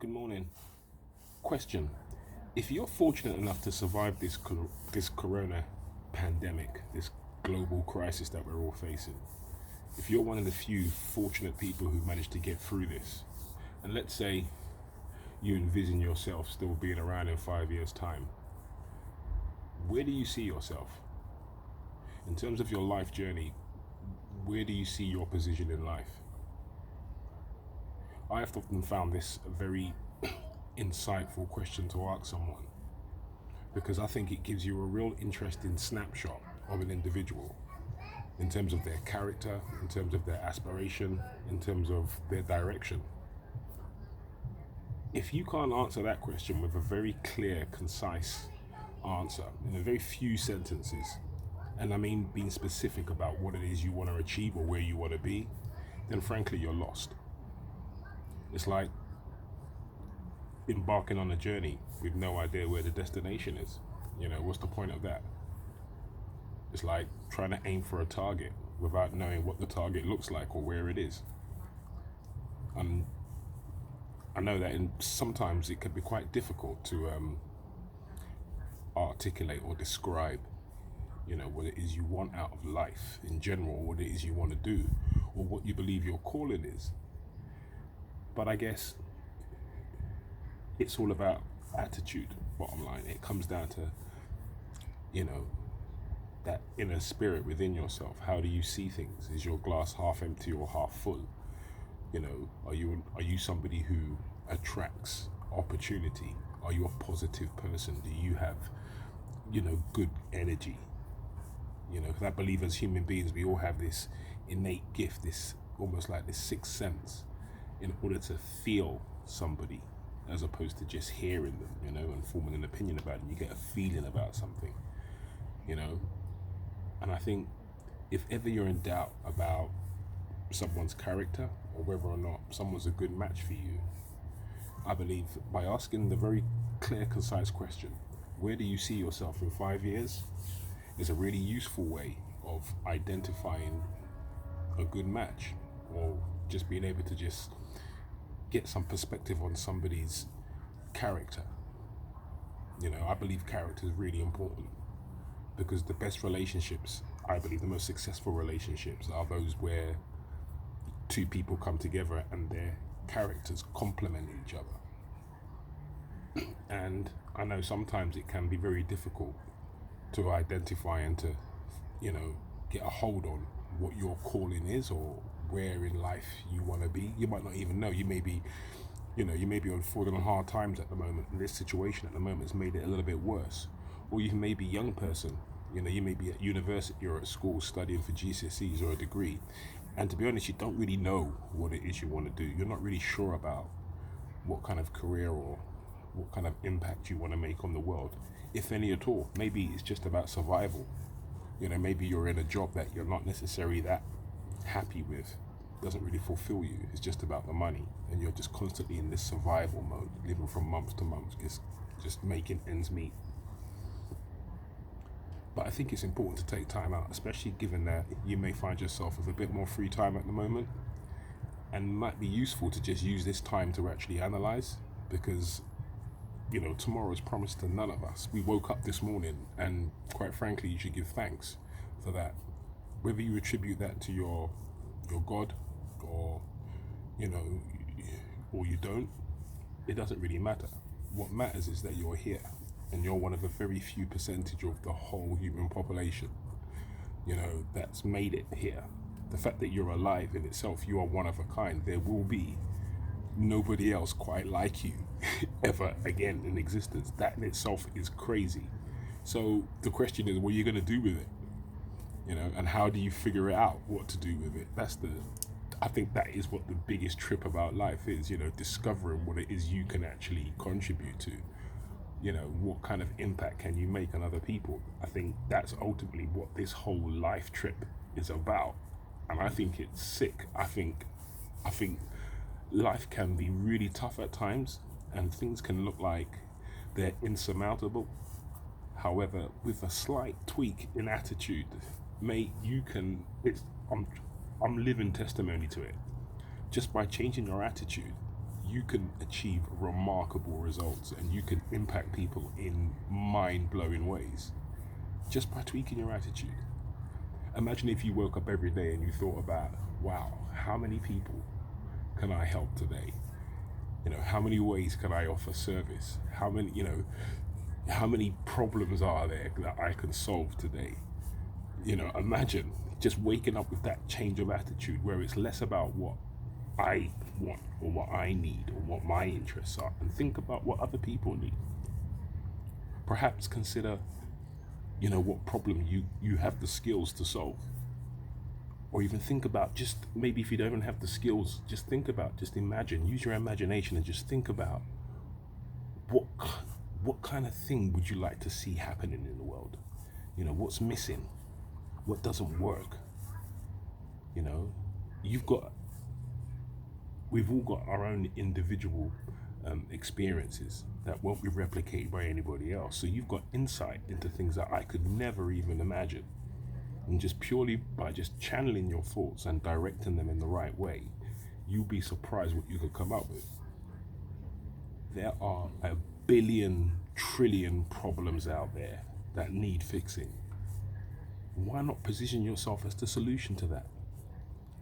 Good morning. Question: if you're fortunate enough to survive this corona pandemic, this global crisis that we're all facing, if you're one of the few fortunate people who managed to get through this, and let's say you envision yourself still being around in 5 years' time, where do you see yourself in terms of your life journey? Where do you see your position in life? I have often found this a very insightful question to ask someone because I think it gives you a real interesting snapshot of an individual in terms of their character, in terms of their aspiration, in terms of their direction. If you can't answer that question with a very clear, concise answer in a very few sentences, and I mean being specific about what it is you want to achieve or where you want to be, then frankly you're lost. It's like embarking on a journey with no idea where the destination is. What's the point of that? It's like trying to aim for a target without knowing what the target looks like or where it is. And I know that sometimes it can be quite difficult to articulate or describe, what it is you want out of life in general, what it is you want to do, or what you believe your calling is. But I guess it's all about attitude, bottom line. It comes down to, that inner spirit within yourself. How do you see things? Is your glass half empty or half full? Are you somebody who attracts opportunity? Are you a positive person? Do you have, good energy? Because I believe as human beings, we all have this innate gift, this almost like this sixth sense, in order to feel somebody as opposed to just hearing them, and forming an opinion about it. You get a feeling about something, and I think if ever you're in doubt about someone's character or whether or not someone's a good match for you, I believe by asking the very clear, concise question, where do you see yourself in 5 years, is a really useful way of identifying a good match, or just being able to just get some perspective on somebody's character. I believe character is really important because the best relationships, I believe the most successful relationships, are those where two people come together and their characters complement each other. And I know sometimes it can be very difficult to identify and to, get a hold on what your calling is or where in life you want to be. You might not even know. You may be on falling on hard times at the moment, and this situation at the moment has made it a little bit worse. Or you may be a young person, you may be at university or at school studying for GCSEs or a degree, and to be honest, you don't really know what it is you want to do. You're not really sure about what kind of career or what kind of impact you want to make on the world, if any at all. Maybe it's just about survival. Maybe you're in a job that you're not necessarily that happy with, doesn't really fulfill you. It's just about the money, and you're just constantly in this survival mode, living from month to month, just making ends meet. But I think it's important to take time out, especially given that you may find yourself with a bit more free time at the moment, and it might be useful to just use this time to actually analyze, because tomorrow is promised to none of us. We woke up this morning, and quite frankly, you should give thanks for that. Whether you attribute that to your God, or or you don't, it doesn't really matter. What matters is that you're here, and you're one of a very few percentage of the whole human population, that's made it here. The fact that you're alive in itself, you are one of a kind. There will be nobody else quite like you ever again in existence. That in itself is crazy. So the question is, what are you going to do with it? And how do you figure it out what to do with it? I think that is what the biggest trip about life is, discovering what it is you can actually contribute to. What kind of impact can you make on other people? I think that's ultimately what this whole life trip is about. And I think it's sick. I think life can be really tough at times, and things can look like they're insurmountable. However, with a slight tweak in attitude, mate, I'm living testimony to it. Just by changing your attitude, you can achieve remarkable results and you can impact people in mind-blowing ways just by tweaking your attitude. Imagine if you woke up every day and you thought about, wow, how many people can I help today? How many ways can I offer service? How many problems are there that I can solve today? Imagine just waking up with that change of attitude where it's less about what I want or what I need or what my interests are, and think about what other people need. Perhaps consider, what problem you have the skills to solve. Or even think about, just maybe if you don't have the skills, just imagine, use your imagination and just think about what kind of thing would you like to see happening in the world? What's missing? What doesn't work? You've got we've all got our own individual experiences that won't be replicated by anybody else. So you've got insight into things that I could never even imagine. And just purely by just channeling your thoughts and directing them in the right way, you'll be surprised what you could come up with. There are a billion trillion problems out there that need fixing. Why not position yourself as the solution to that?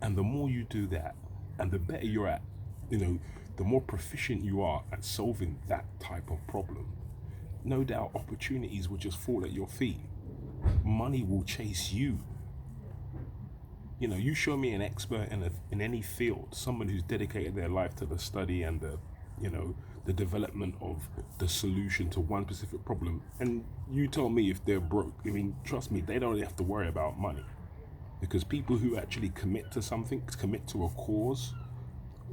And the more you do that, and the better you're at, the more proficient you are at solving that type of problem, no doubt opportunities will just fall at your feet. Money will chase you. You show me an expert in any field, someone who's dedicated their life to the study and the development of the solution to one specific problem, and you tell me if they're broke. Trust me, they don't have to worry about money. Because people who actually commit to something, commit to a cause,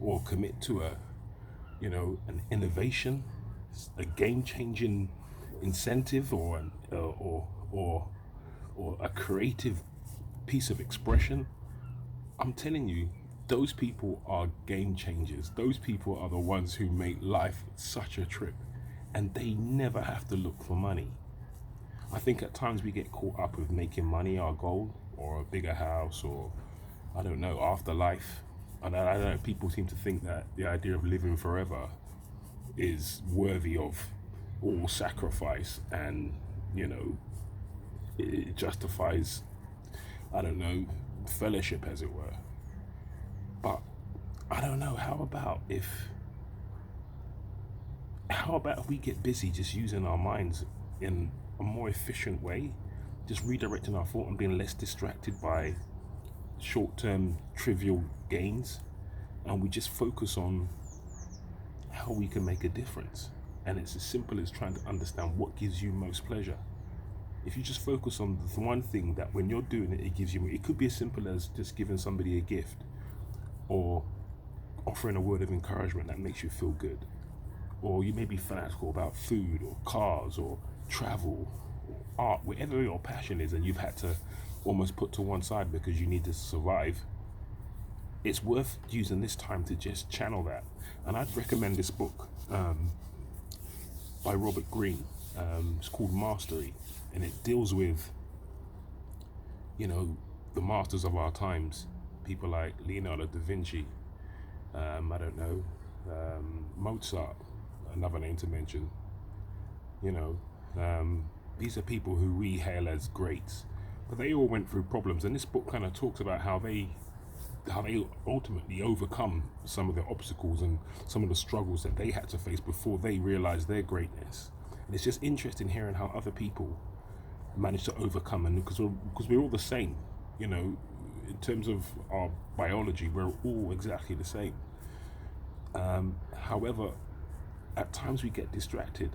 or commit to an innovation, a game-changing incentive, or a creative piece of expression, I'm telling you, those people are game changers. Those people are the ones who make life such a trip, and they never have to look for money. I think at times we get caught up with making money our goal, or a bigger house, or I don't know, afterlife. And I don't know, people seem to think that the idea of living forever is worthy of all sacrifice, and it justifies, I don't know, fellowship, as it were. But I don't know, how about if we get busy just using our minds in a more efficient way, just redirecting our thought and being less distracted by short-term trivial gains, and we just focus on how we can make a difference. And it's as simple as trying to understand what gives you most pleasure. If you just focus on the one thing that when you're doing it, it gives you, it could be as simple as just giving somebody a gift, or offering a word of encouragement that makes you feel good. Or you may be fanatical about food or cars or travel or art, whatever your passion is, and you've had to almost put to one side because you need to survive. It's worth using this time to just channel that. And I'd recommend this book by Robert Greene. It's called Mastery, and it deals with, the masters of our times, people like Leonardo da Vinci, Mozart, another name to mention. These are people who we hail as greats, but they all went through problems, and this book kind of talks about how they ultimately overcome some of the obstacles and some of the struggles that they had to face before they realized their greatness. And it's just interesting hearing how other people manage to overcome, and because we're all the same, in terms of our biology, we're all exactly the same. However, at times we get distracted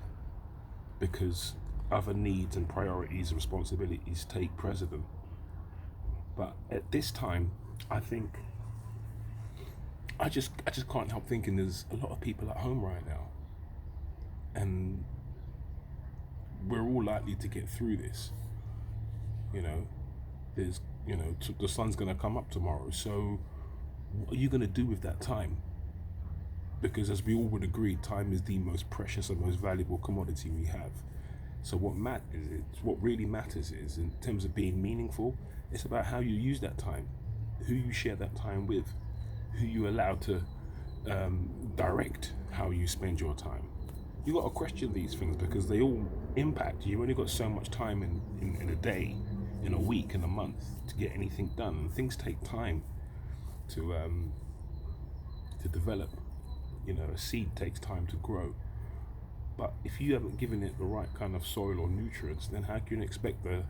because other needs and priorities and responsibilities take precedent. But at this time, I think I just can't help thinking there's a lot of people at home right now, and we're all likely to get through this. There's the sun's gonna come up tomorrow. So what are you gonna do with that time? Because as we all would agree, time is the most precious and most valuable commodity we have. So what really matters is, in terms of being meaningful, it's about how you use that time, who you share that time with, who you allow to direct how you spend your time. You got to question these things because they all impact. You've only got so much time in a day, in a week, in a month to get anything done. And things take time to develop. You know, a seed takes time to grow. But if you haven't given it the right kind of soil or nutrients, then how can you expect the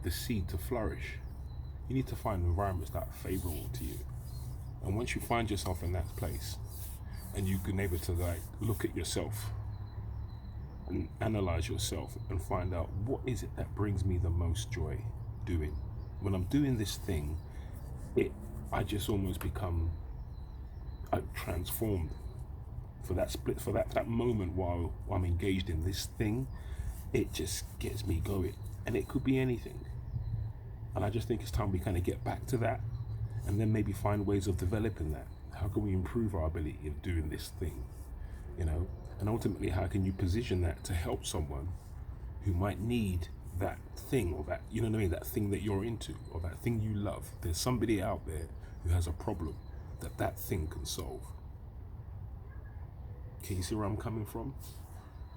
seed to flourish? You need to find environments that are favorable to you. And once you find yourself in that place, and you can able to like look at yourself and analyze yourself and find out what is it that brings me the most joy doing. When I'm doing this thing, I just almost become transformed for that split, for that moment while I'm engaged in this thing. It just gets me going, and it could be anything. And I just think it's time we kind of get back to that, and then maybe find ways of developing that. How can we improve our ability of doing this thing, and ultimately how can you position that to help someone who might need that thing, or that, you know what I mean, that thing that you're into, or that thing you love. There's somebody out there who has a problem that thing can solve. Can you see where I'm coming from?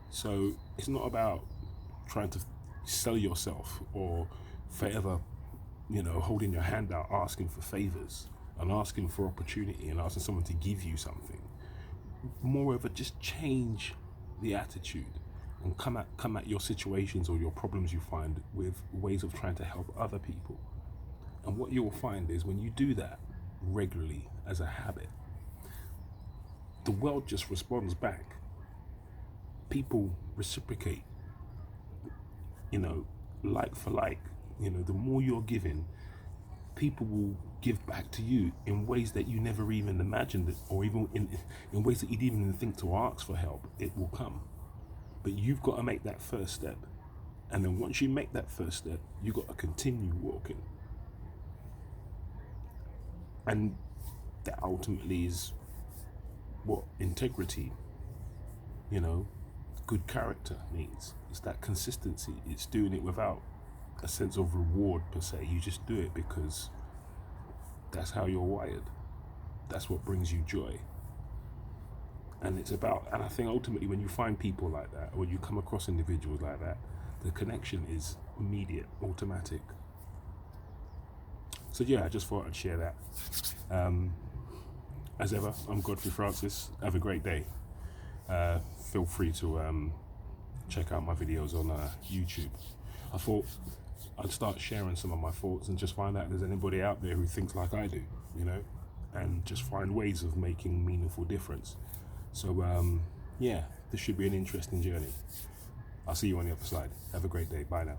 So it's not about trying to sell yourself or forever, holding your hand out, asking for favors and asking for opportunity and asking someone to give you something. Moreover, just change the attitude and come at your situations or your problems you find with ways of trying to help other people. And what you'll find is when you do that regularly as a habit, the world just responds back. People reciprocate, like for like. The more you're giving, people will give back to you in ways that you never even imagined it, or even in ways that you didn't even think to ask for help. It will come. But you've got to make that first step. And then once you make that first step, you've got to continue walking. And that ultimately is what integrity, good character means. It's that consistency. It's doing it without a sense of reward per se. You just do it because that's how you're wired. That's what brings you joy. And I think ultimately when you find people like that, or when you come across individuals like that, the connection is immediate, automatic. So yeah, I just thought I'd share that. As ever, I'm Godfrey Francis. Have a great day. Feel free to check out my videos on YouTube. I thought I'd start sharing some of my thoughts and just find out if there's anybody out there who thinks like I do, and just find ways of making meaningful difference. So yeah, this should be an interesting journey. I'll see you on the other side. Have a great day. Bye now.